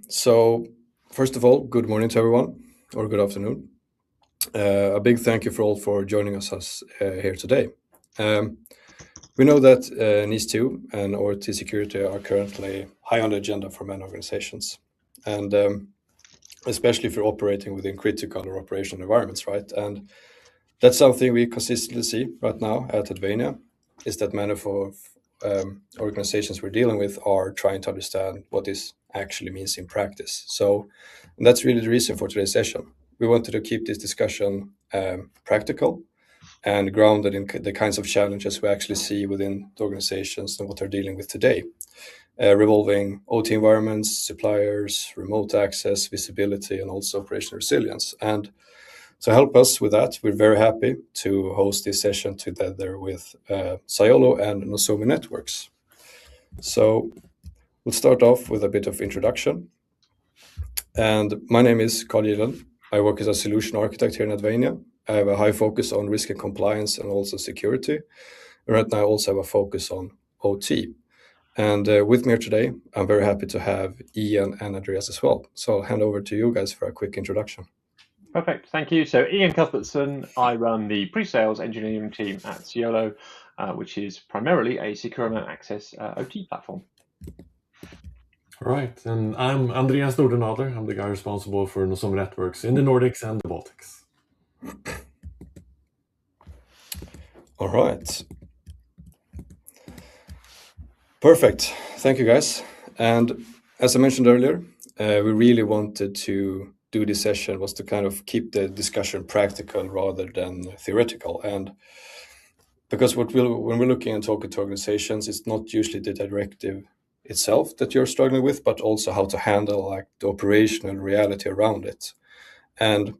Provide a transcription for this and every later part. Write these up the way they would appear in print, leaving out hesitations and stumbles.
So, first of all, good morning to everyone, or good afternoon. A big thank you for all for joining us here today. We know that NIS2 and OT security are currently high on the agenda for many organizations, and especially if you're operating within critical or operational environments, right? And that's something we consistently see right now at Advania, is that many of organizations we're dealing with are trying to understand what this actually means in practice. So that's really the reason for today's session. We wanted to keep this discussion practical and grounded in the kinds of challenges we actually see within the organizations and what they're dealing with today, revolving OT environments, suppliers, remote access, visibility, and also operational resilience. And to help us with that, we're very happy to host this session together with Cyolo and Nozomi Networks. So we'll start off with a bit of introduction. And my name is Carl Gillen. I work as a solution architect here in Advania. I have a high focus on risk and compliance and also security. And right now I also have a focus on OT. And with me here today, I'm very happy to have Ian and Andreas as well. So I'll hand over to you guys for a quick introduction. Perfect, thank you. So Ian Cuthbertson, I run the pre-sales engineering team at Cyolo, which is primarily a secure remote access OT platform. All right, and I'm Andreas Nordenadler. I'm the guy responsible for Nozomi Networks in the Nordics and the Baltics. All right. Perfect. Thank you, guys. And as I mentioned earlier, we really wanted to do this session was to kind of keep the discussion practical rather than theoretical. And because when we're looking and talking to organizations, it's not usually the directive itself that you're struggling with, but also how to handle like the operational reality around it. And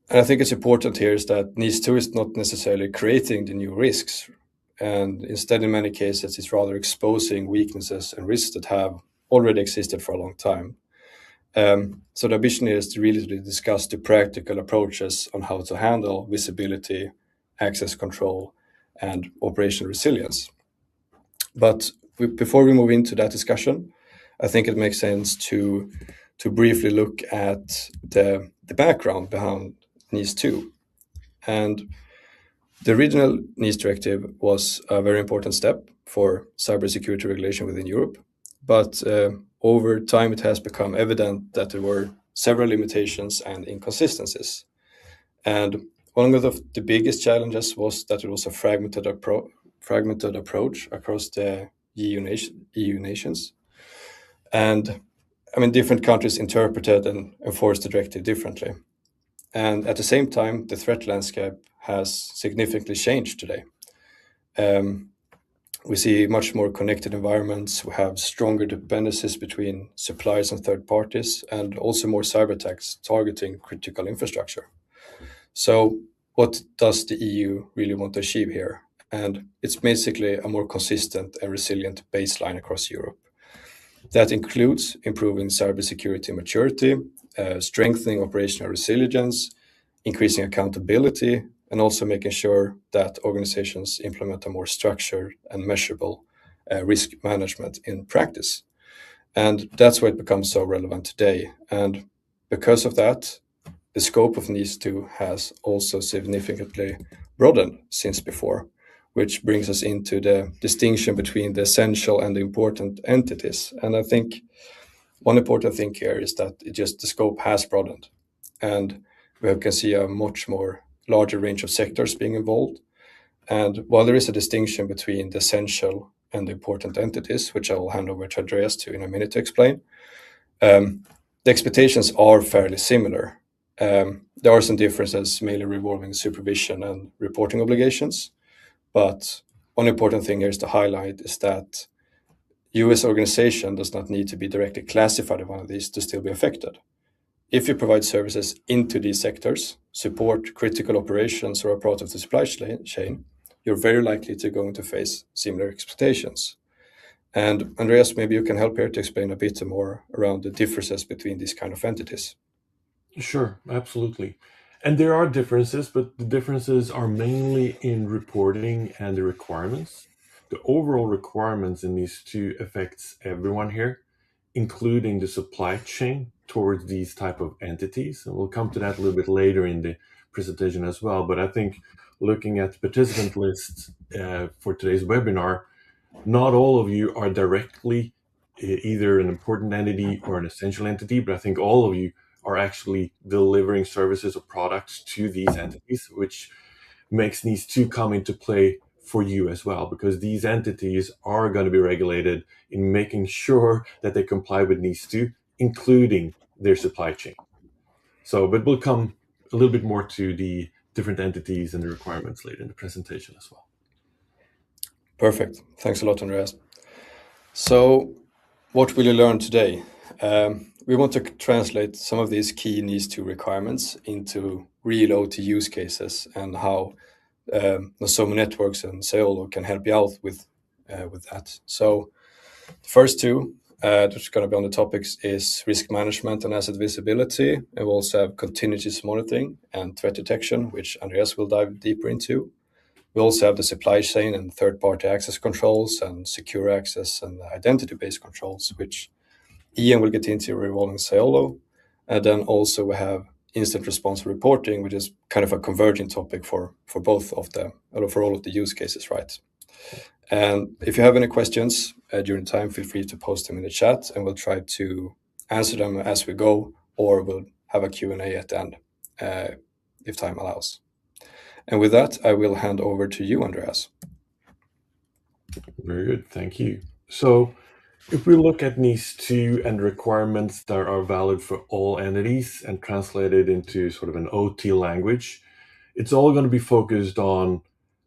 I think it's important here is that NIS2 is not necessarily creating the new risks. And instead, in many cases, it's rather exposing weaknesses and risks that have already existed for a long time. So the ambition here is to really discuss the practical approaches on how to handle visibility, access control, and operational resilience. But before we move into that discussion, I think it makes sense to briefly look at the background behind NIS2. And the original NIS directive was a very important step for cybersecurity regulation within Europe. But over time, it has become evident that there were several limitations and inconsistencies. And one of the biggest challenges was that it was a fragmented approach across the EU nations. And I mean, different countries interpreted and enforced the directive differently. And at the same time, the threat landscape has significantly changed today. We see much more connected environments. We have stronger dependencies between suppliers and third parties, and also more cyber attacks targeting critical infrastructure. So what does the EU really want to achieve here? And it's basically a more consistent and resilient baseline across Europe. That includes improving cybersecurity maturity, strengthening operational resilience, increasing accountability, and also making sure that organizations implement a more structured and measurable risk management in practice. And that's why it becomes so relevant today. And because of that, the scope of NIS2 has also significantly broadened since before, which brings us into the distinction between the essential and the important entities. And I think one important thing here is that the scope has broadened, and we can see a much more larger range of sectors being involved. And while there is a distinction between the essential and the important entities, which I will hand over to Andreas to in a minute to explain, the expectations are fairly similar. There are some differences, mainly revolving supervision and reporting obligations. But one important thing here is to highlight is that US organization does not need to be directly classified as one of these to still be affected. If you provide services into these sectors, support critical operations or are part of the supply chain, you're very likely to going to face similar expectations. And Andreas, maybe you can help here to explain a bit more around the differences between these kind of entities. Sure, absolutely. And there are differences, but the differences are mainly in reporting and the requirements. The overall requirements in NIS2 affects everyone here, including the supply chain towards these type of entities. And we'll come to that a little bit later in the presentation as well. But I think looking at the participant list for today's webinar, not all of you are directly either an important entity or an essential entity, but I think all of you are actually delivering services or products to these entities, which makes NIS2 come into play for you as well, because these entities are going to be regulated in making sure that they comply with NIS2, including their supply chain. So, but we'll come a little bit more to the different entities and the requirements later in the presentation as well. Perfect. Thanks a lot, Andreas. So what will you learn today? We want to translate some of these key NIS2 requirements into real OT use cases and how Nozomi Networks and Cyolo can help you out with that. So the first two that's going to be on the topics is risk management and asset visibility. And we also have continuous monitoring and threat detection, which Andreas will dive deeper into. We also have the supply chain and third-party access controls and secure access and identity-based controls, which Ian will get into revolving Cyolo. And then also we have instant response reporting, which is kind of a converging topic for both of them, or for all of the use cases, right? And if you have any questions during time, feel free to post them in the chat, and we'll try to answer them as we go, or we'll have a Q&A at the end if time allows. And with that, I will hand over to you, Andreas. Very good, thank you. So if we look at NIS2 and requirements that are valid for all entities and translated into sort of an OT language, it's all going to be focused on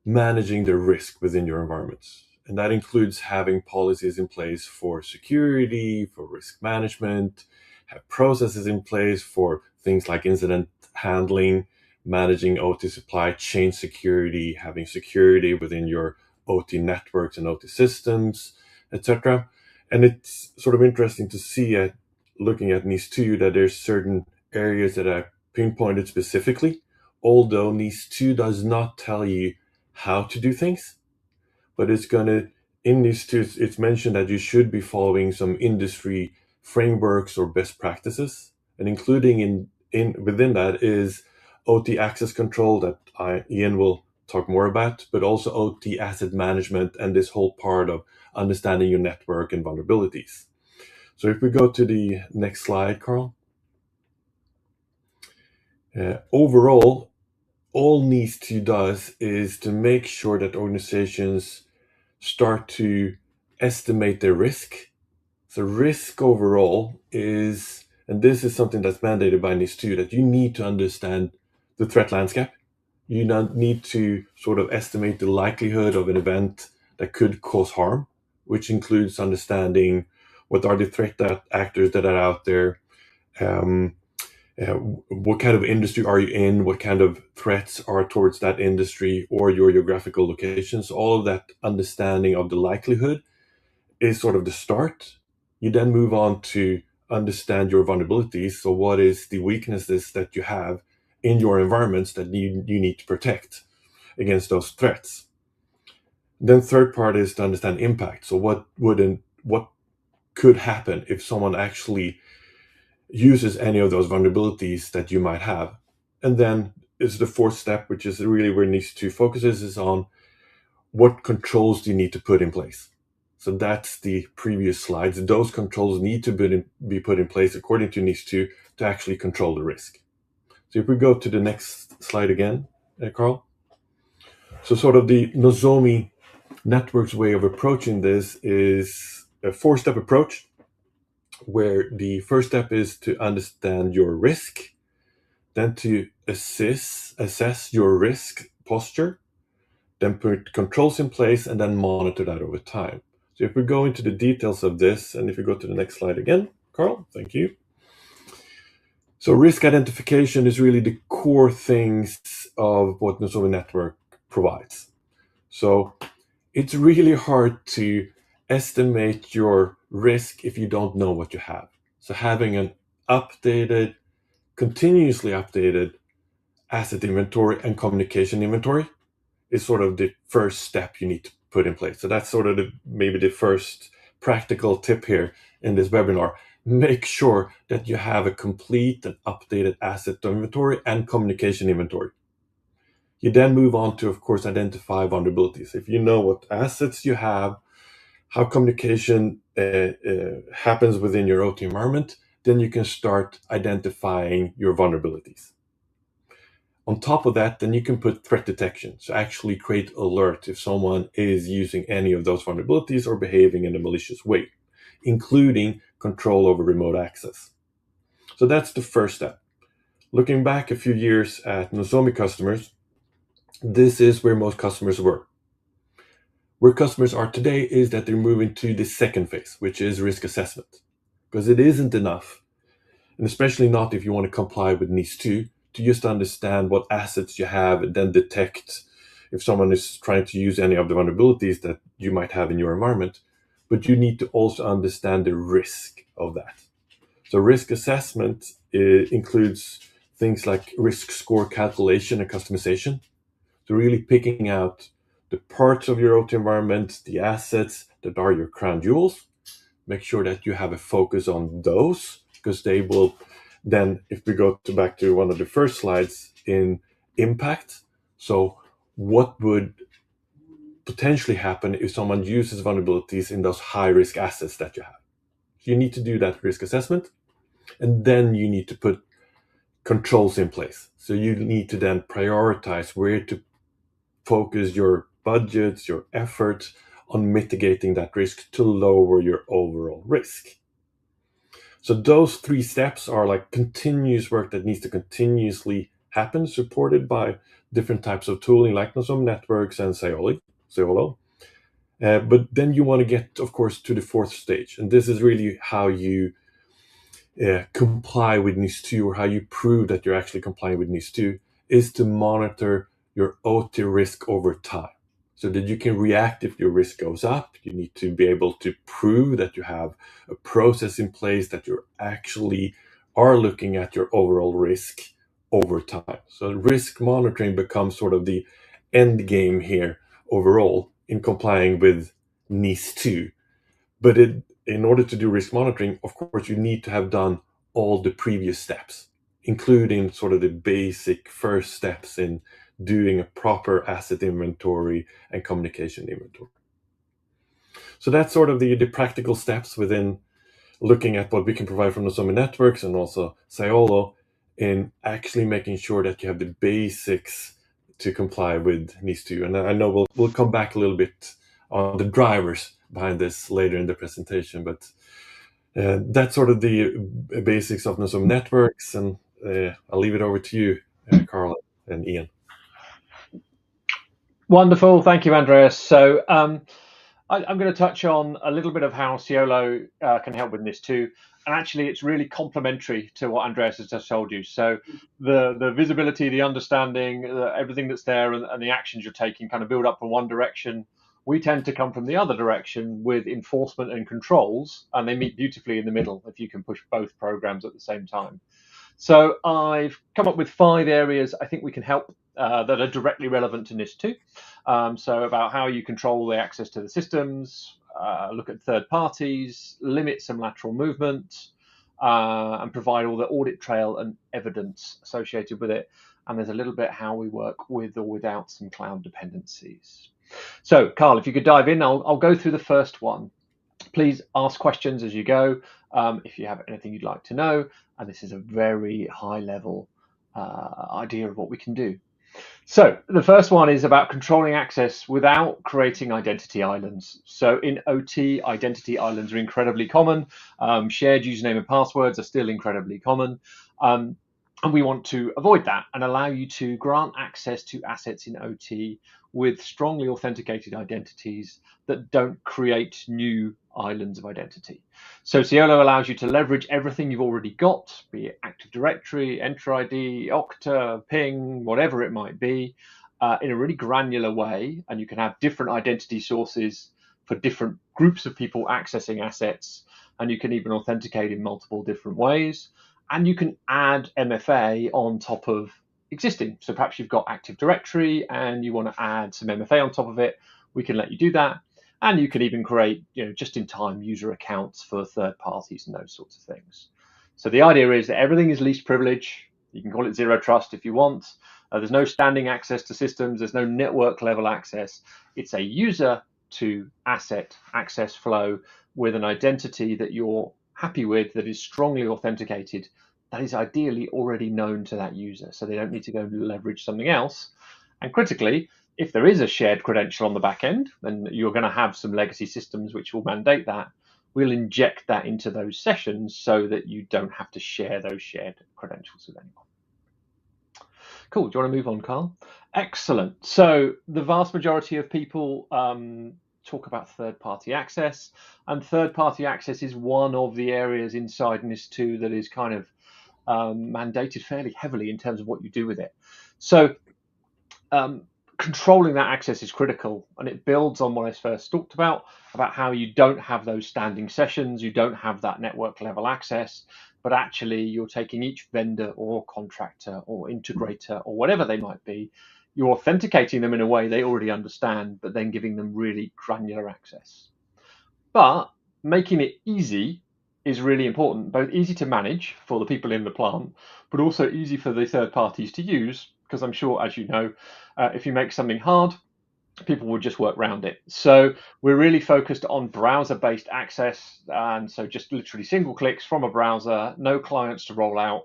managing the risk within your environments. And that includes having policies in place for security, for risk management, have processes in place for things like incident handling, managing OT supply chain security, having security within your OT networks and OT systems, etc. And it's sort of interesting to see looking at NIS2 that there's certain areas that are pinpointed specifically, although NIS2 does not tell you how to do things, but in NIS2, it's mentioned that you should be following some industry frameworks or best practices, and including within that is OT access control that Ian will talk more about, but also OT asset management and this whole part of understanding your network and vulnerabilities. So if we go to the next slide, Carl. Overall, all NIS2 does is to make sure that organizations start to estimate their risk. So risk overall is, and this is something that's mandated by NIS2, that you need to understand the threat landscape. You need to sort of estimate the likelihood of an event that could cause harm, which includes understanding what are the threat actors that are out there, what kind of industry are you in, what kind of threats are towards that industry or your geographical locations. All of that understanding of the likelihood is sort of the start. You then move on to understand your vulnerabilities. So what is the weaknesses that you have in your environments that you need to protect against those threats? Then third part is to understand impact. So what could happen if someone actually uses any of those vulnerabilities that you might have? And then is the fourth step, which is really where NIS2 focuses, is on what controls do you need to put in place. So that's the previous slides. Those controls need to be put in place according to NIS2 to actually control the risk. So if we go to the next slide again, Carl. So sort of the Nozomi Networks way of approaching this is a 4-step approach, where the first step is to understand your risk, then to assess your risk posture, then put controls in place, and then monitor that over time. So if we go into the details of this, and if you go to the next slide again, Carl, thank you. So risk identification is really the core things of what Nozomi Network provides. So it's really hard to estimate your risk if you don't know what you have. So having an continuously updated asset inventory and communication inventory is sort of the first step you need to put in place. So that's sort of maybe the first practical tip here in this webinar. make sure that you have a complete and updated asset inventory and communication inventory. You then move on to, of course, identify vulnerabilities. If you know what assets you have, how communication happens within your OT environment, then you can start identifying your vulnerabilities. On top of that, then you can put threat detection. So actually create alert if someone is using any of those vulnerabilities or behaving in a malicious way, including control over remote access. So that's the first step. Looking back a few years at Nozomi customers, this is where most customers were. Where customers are today is that they're moving to the second phase, which is risk assessment. Because it isn't enough, and especially not if you want to comply with NIS2, to just understand what assets you have and then detect if someone is trying to use any of the vulnerabilities that you might have in your environment. But you need to also understand the risk of that. So risk assessment includes things like risk score calculation and customization. So really picking out the parts of your OT environment, the assets that are your crown jewels. Make sure that you have a focus on those, because they will then, if we go back to one of the first slides in impact. So what would potentially happen if someone uses vulnerabilities in those high risk assets that you have? You need to do that risk assessment, and then you need to put controls in place. So you need to then prioritize where to focus your budgets, your efforts on mitigating that risk to lower your overall risk. So those three steps are like continuous work that needs to continuously happen, supported by different types of tooling like Nozomi Networks and Cyolo. But then you want to get, of course, to the fourth stage. And this is really how you comply with NIS2, or how you prove that you're actually complying with NIS2, is to monitor your OT risk over time, so that you can react if your risk goes up. You need to be able to prove that you have a process in place, that you actually are looking at your overall risk over time. So risk monitoring becomes sort of the end game here overall in complying with NIS2. But in order to do risk monitoring, of course, you need to have done all the previous steps, including sort of the basic first steps in doing a proper asset inventory and communication inventory. So that's sort of the practical steps within looking at what we can provide from Nozomi Networks and also Cyolo in actually making sure that you have the basics to comply with NIS2. And I know we'll come back a little bit on the drivers behind this later in the presentation, but that's sort of the basics of Nozomi Networks, and I'll leave it over to you, Carl and Ian. Wonderful, thank you, Andreas. So I'm going to touch on a little bit of how Cyolo can help with NIS2, and actually it's really complementary to what Andreas has just told you. So the visibility, the understanding, everything that's there, and the actions you're taking kind of build up from one direction. We tend to come from the other direction with enforcement and controls, and they meet beautifully in the middle if you can push both programs at the same time. So I've come up with 5 areas I think we can help that are directly relevant to NIS2. So about how you control the access to the systems, look at third parties, limit some lateral movement, and provide all the audit trail and evidence associated with it. And there's a little bit how we work with or without some cloud dependencies. So Carl, if you could dive in, I'll go through the first one. Please ask questions as you go if you have anything you'd like to know. And this is a very high level idea of what we can do. So the first one is about controlling access without creating identity islands. So in OT, identity islands are incredibly common. Shared username and passwords are still incredibly common. And we want to avoid that and allow you to grant access to assets in OT with strongly authenticated identities that don't create new islands of identity. So Cyolo allows you to leverage everything you've already got, be it Active Directory, Enter ID, Okta, Ping, whatever it might be, in a really granular way. And you can have different identity sources for different groups of people accessing assets. And you can even authenticate in multiple different ways. And you can add MFA on top of existing. So perhaps you've got Active Directory and you want to add some MFA on top of it. We can let you do that. And you can even create, just-in-time user accounts for third parties and those sorts of things. So the idea is that everything is least privilege. You can call it zero trust if you want. There's no standing access to systems. There's no network level access. It's a user to asset access flow with an identity that you're happy with, that is strongly authenticated, that is ideally already known to that user. So they don't need to go leverage something else. And critically, if there is a shared credential on the back end, then you're going to have some legacy systems which will mandate that. We'll inject that into those sessions so that you don't have to share those shared credentials with anyone. Cool. Do you want to move on, Carl? Excellent. So the vast majority of people talk about third-party access, and third-party access is one of the areas inside NIS2 that is kind of mandated fairly heavily in terms of what you do with it. So controlling that access is critical, and it builds on what I first talked about how you don't have those standing sessions, you don't have that network level access, but actually you're taking each vendor or contractor or integrator or whatever they might be, you're authenticating them in a way they already understand, but then giving them really granular access. But making it easy is really important, both easy to manage for the people in the plant, but also easy for the third parties to use, because I'm sure, as you know, if you make something hard, people will just work around it. So we're really focused on browser-based access, and so just literally single clicks from a browser, no clients to roll out,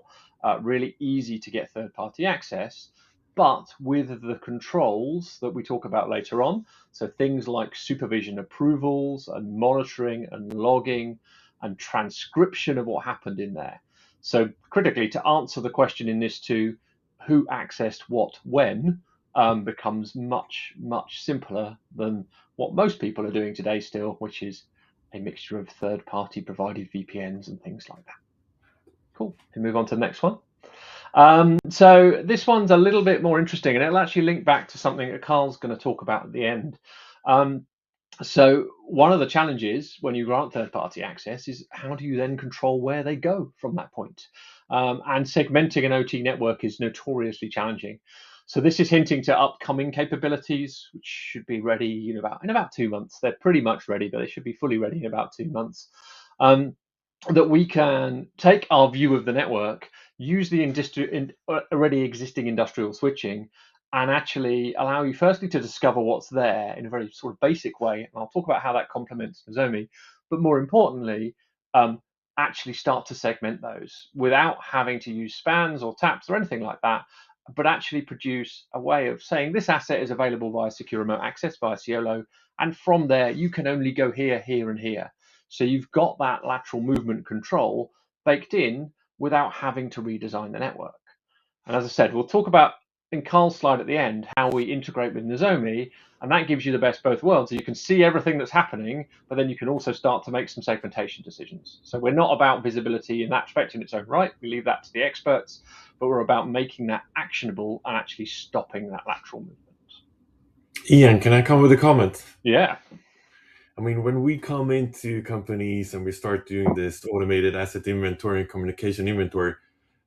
really easy to get third-party access, but with the controls that we talk about later on. So things like supervision approvals and monitoring and logging and transcription of what happened in there. So critically, to answer the question in NIS2, who accessed what when, becomes much, much simpler than what most people are doing today still, which is a mixture of third-party provided VPNs and things like that. Cool. We move on to the next one. So this one's a little bit more interesting, and it'll actually link back to something that Carl's going to talk about at the end. So one of the challenges when you grant third-party access is how do you then control where they go from that point? And segmenting an OT network is notoriously challenging. So this is hinting to upcoming capabilities, which should be ready in about 2 months. They're pretty much ready, but they should be fully ready in about 2 months. That we can take our view of the network, use the already existing industrial switching, and actually allow you firstly to discover what's there in a very sort of basic way. And I'll talk about how that complements Nozomi, but more importantly, actually start to segment those without having to use spans or taps or anything like that, but actually produce a way of saying this asset is available via secure remote access via Cyolo, and from there you can only go here, here, and here. So you've got that lateral movement control baked in without having to redesign the network. And as I said, we'll talk about in Carl's slide at the end how we integrate with Nozomi, and that gives you the best of both worlds. So you can see everything that's happening, but then you can also start to make some segmentation decisions. So we're not about visibility in that respect in its own right. We leave that to the experts, but we're about making that actionable and actually stopping that lateral movement. Ian, can I come with a comment? Yeah. I mean, when we come into companies and we start doing this automated asset inventory and communication inventory,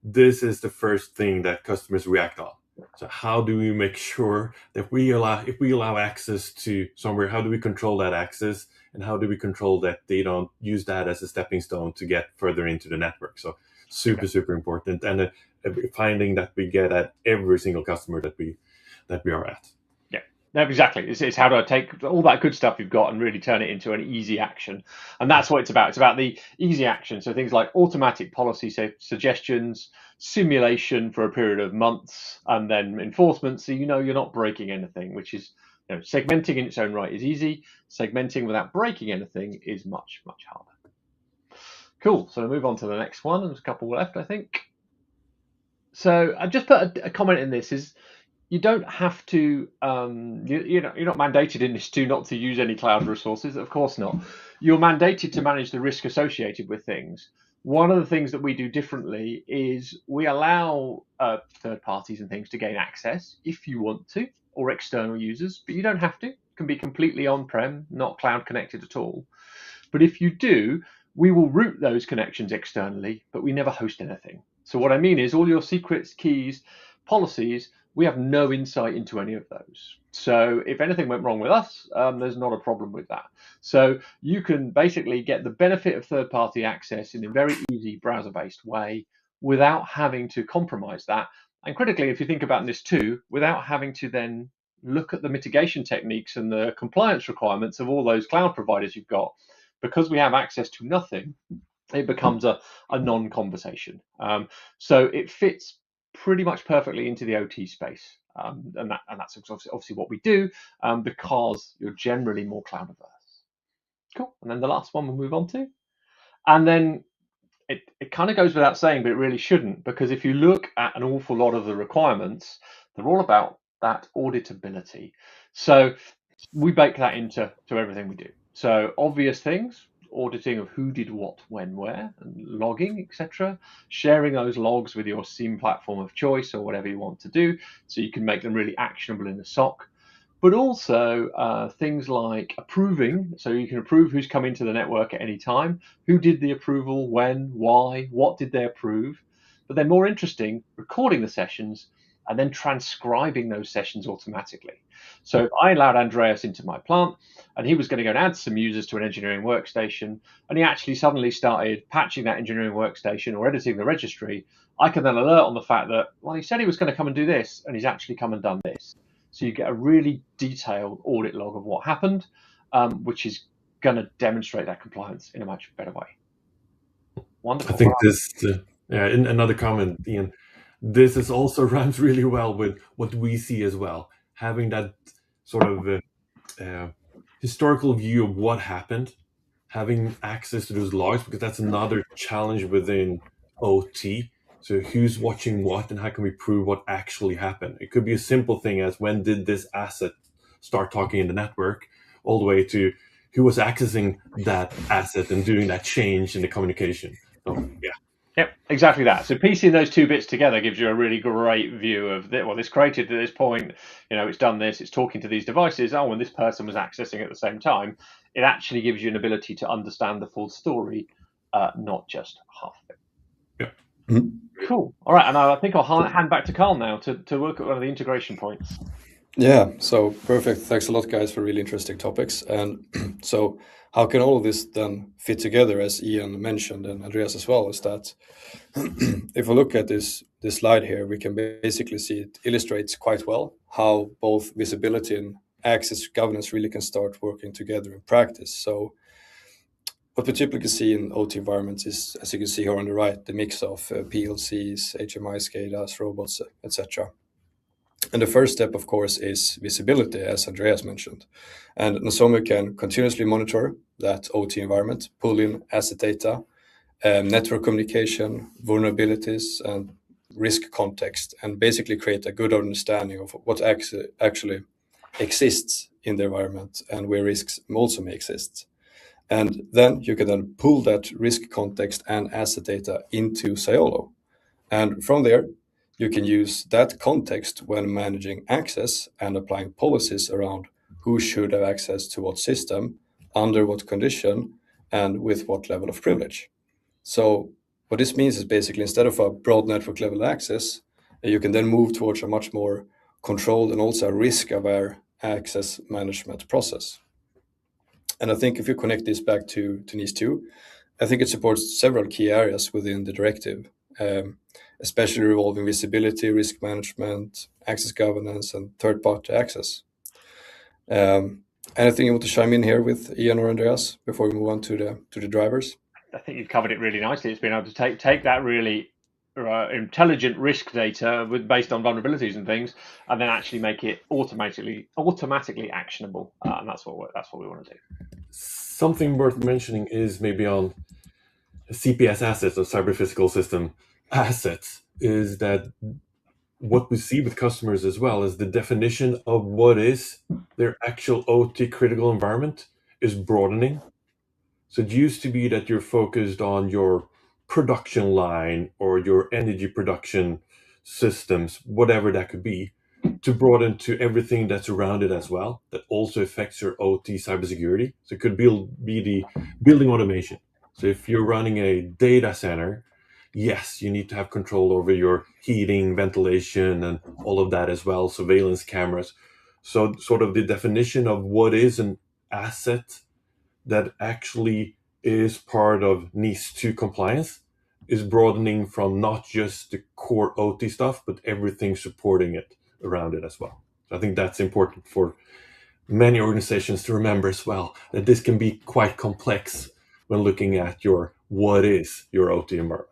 this is the first thing that customers react on. So how do we make sure that if we allow access to somewhere, how do we control that access, and how do we control that they don't use that as a stepping stone to get further into the network? So super important, and a finding that we get at every single customer that we are at. No, exactly. It's how do I take all that good stuff you've got and really turn it into an easy action. And that's what it's about. It's about the easy action. So things like automatic policy suggestions, simulation for a period of months, and then enforcement. So you're not breaking anything, which is, segmenting in its own right is easy. Segmenting without breaking anything is much, much harder. Cool. So we'll move on to the next one. There's a couple left, I think. So I've just put a comment in this is, you don't have to, you're not mandated in NIS2 not to use any cloud resources. Of course not. You're mandated to manage the risk associated with things. One of the things that we do differently is we allow third parties and things to gain access if you want to, or external users, but you don't have to. It can be completely on-prem, not cloud connected at all. But if you do, we will route those connections externally, but we never host anything. So what I mean is all your secrets, keys, policies We have no insight into any of those. So if anything went wrong with us, there's not a problem with that. So you can basically get the benefit of third-party access in a very easy browser-based way without having to compromise that. And critically, if you think about NIS2, without having to then look at the mitigation techniques and the compliance requirements of all those cloud providers you've got, because we have access to nothing, it becomes a non-conversation. So it fits pretty much perfectly into the OT space. And that's obviously what we do, because you're generally more cloud averse. Cool. And then the last one we'll move on to. And then it kind of goes without saying, but it really shouldn't, because if you look at an awful lot of the requirements, they're all about that auditability. So we bake that into everything we do. So obvious things, auditing of who did what, when, where, and logging, etc. Sharing those logs with your SIEM platform of choice or whatever you want to do, so you can make them really actionable in the SOC. But also things like approving, so you can approve who's come into the network at any time, who did the approval, when, why, what did they approve. But then more interesting, recording the sessions and then transcribing those sessions automatically. So if I allowed Andreas into my plant and he was going to go and add some users to an engineering workstation, and he actually suddenly started patching that engineering workstation or editing the registry, I can then alert on the fact that, well, he said he was going to come and do this, and he's actually come and done this. So you get a really detailed audit log of what happened, which is going to demonstrate that compliance in a much better way. Wonderful. I think this, in another comment, Ian, this is also rhymes really well with what we see as well. Having that sort of historical view of what happened, having access to those logs, because that's another challenge within OT. So who's watching what, and how can we prove what actually happened? It could be a simple thing as when did this asset start talking in the network, all the way to who was accessing that asset and doing that change in the communication. So yeah. Yep, exactly that. So piecing those two bits together gives you a really great view of this created to this point, it's done this, it's talking to these devices. Oh, and this person was accessing at the same time. It actually gives you an ability to understand the full story, not just half of it. Yeah. Mm-hmm. Cool. All right, and I think I'll hand back to Carl now to work at one of the integration points. Yeah, so perfect. Thanks a lot, guys, for really interesting topics. And so how can all of this then fit together, as Ian mentioned, and Andreas as well, is that if we look at this slide here, we can basically see it illustrates quite well how both visibility and access governance really can start working together in practice. So what we typically see in OT environments is, as you can see here on the right, the mix of PLCs, HMI, SCADAs, robots, etc. And the first step, of course, is visibility, as Andreas mentioned. And Nozomi can continuously monitor that OT environment, pull in asset data, network communication, vulnerabilities, and risk context, and basically create a good understanding of what actually exists in the environment and where risks also may exist. And then you can then pull that risk context and asset data into Cyolo. And from there, you can use that context when managing access and applying policies around who should have access to what system, under what condition, and with what level of privilege. So what this means is basically instead of a broad network level access, you can then move towards a much more controlled and also risk-aware access management process. And I think if you connect this back to NIS2, I think it supports several key areas within the directive, especially revolving visibility, risk management, access governance, and third-party access. Anything you want to chime in here with, Ian or Andreas, before we move on to the drivers? I think you've covered it really nicely. It's been able to take that really intelligent risk data based on vulnerabilities and things, and then actually make it automatically actionable. And that's what we want to do. Something worth mentioning is maybe on CPS assets or cyber physical system assets, is that what we see with customers as well is the definition of what is their actual OT critical environment is broadening. So it used to be that you're focused on your production line or your energy production systems, whatever that could be, to broaden to everything that's around it as well, that also affects your OT cybersecurity. So it could be the building automation. So if you're running a data center, yes, you need to have control over your heating, ventilation, and all of that as well, surveillance cameras. So sort of the definition of what is an asset that actually is part of NIS2 compliance is broadening from not just the core OT stuff, but everything supporting it around it as well. So I think that's important for many organizations to remember as well, that this can be quite complex when looking at what is your OT environment.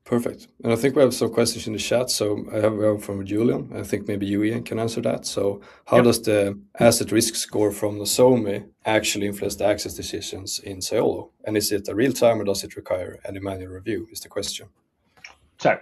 Perfect. And I think we have some questions in the chat. So I have one from Julian. I think maybe you, Ian, can answer that. So how Yep. does the asset risk score from Nozomi actually influence the access decisions in Cyolo? And is it a real time or does it require any manual review is the question. So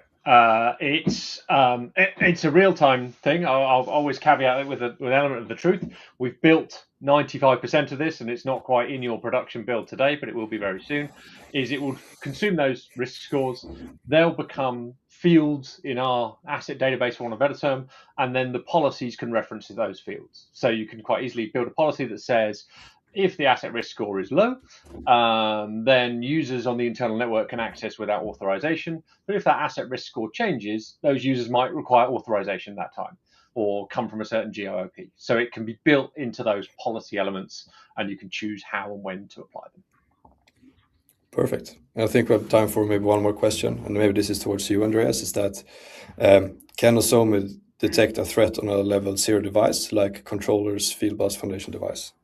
it's a real time thing. I'll always caveat it with an element of the truth. We've built 95% of this, and it's not quite in your production build today, but it will be very soon. Is it will consume those risk scores. They'll become fields in our asset database, for want of a better term, and then the policies can reference those fields. So you can quite easily build a policy that says, if the asset risk score is low, then users on the internal network can access without authorization. But if that asset risk score changes, those users might require authorization that time or come from a certain GOOP. So it can be built into those policy elements, and you can choose how and when to apply them. Perfect. And I think we have time for maybe one more question, and maybe this is towards you, Andreas, is that can Nozomi detect a threat on a level 0 device like controllers, field bus, foundation device?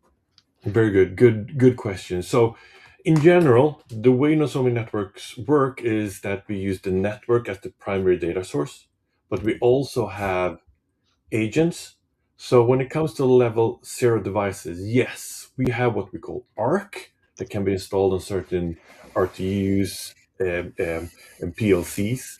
Very good. Good question. So in general, the way Nozomi networks work is that we use the network as the primary data source, but we also have agents. So when it comes to level 0 devices, yes, we have what we call ARC that can be installed on certain RTUs and PLCs.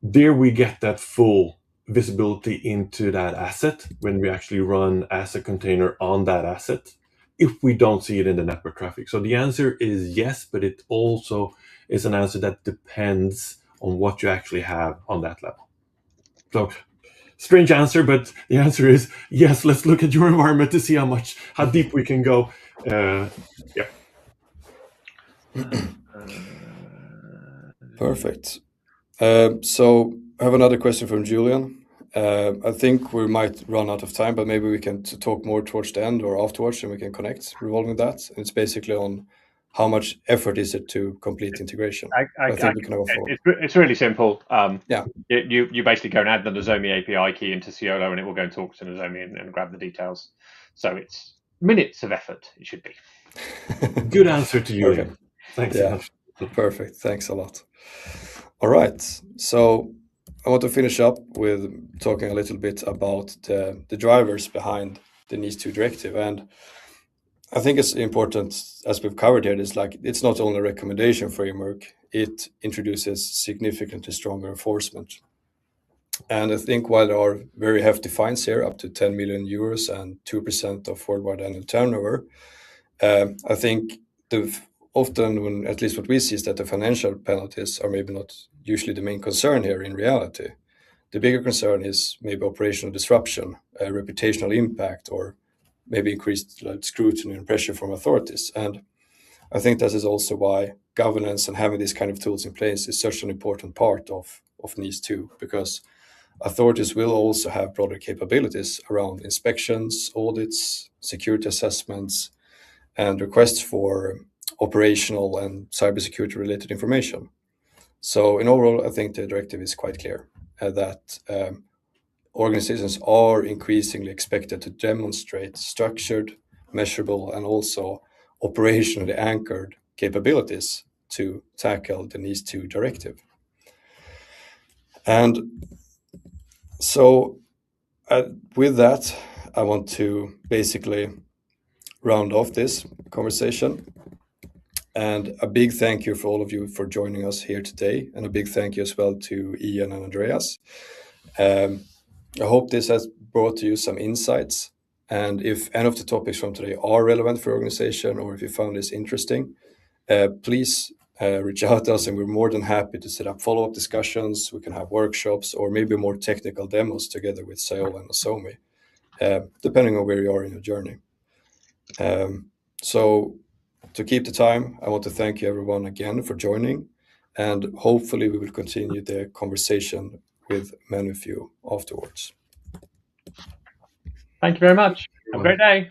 There we get that full visibility into that asset when we actually run asset container on that asset, if we don't see it in the network traffic. So the answer is yes, but it also is an answer that depends on what you actually have on that level. So strange answer, but the answer is yes. Let's look at your environment to see how deep we can go. Yeah. Perfect. So I have another question from Julian. I think we might run out of time, but maybe we can talk more towards the end or afterwards, and we can connect revolving that. And it's basically on how much effort is it to complete integration. I think we can have a follow. It's really simple. Yeah. You basically go and add the Nozomi API key into Cyolo, and it will go and talk to Nozomi and grab the details. So it's minutes of effort. It should be. Good answer to you. Okay. Thanks. Yeah. Perfect. Thanks a lot. All right. So I want to finish up with talking a little bit about the drivers behind the NIS2 directive. And I think it's important, as we've covered here, it's not only a recommendation framework, it introduces significantly stronger enforcement. And I think while there are very hefty fines here, up to 10 million euros and 2% of worldwide annual turnover, I think often, when at least what we see, is that the financial penalties are maybe not usually the main concern here in reality. The bigger concern is maybe operational disruption, reputational impact, or maybe increased scrutiny and pressure from authorities. And I think that is also why governance and having these kind of tools in place is such an important part of NIS2, because authorities will also have broader capabilities around inspections, audits, security assessments, and requests for operational and cybersecurity related information. So in overall, I think the directive is quite clear that organizations are increasingly expected to demonstrate structured, measurable, and also operationally anchored capabilities to tackle the NIS2 directive. And so with that, I want to basically round off this conversation. And a big thank you for all of you for joining us here today. And a big thank you as well to Ian and Andreas. I hope this has brought you some insights. And if any of the topics from today are relevant for your organization, or if you found this interesting, please reach out to us, and we're more than happy to set up follow-up discussions. We can have workshops or maybe more technical demos together with Cyolo and Nozomi, depending on where you are in your journey. So to keep the time, I want to thank you everyone again for joining. and hopefully we will continue the conversation with many of you afterwards. Thank you very much. Have a great day.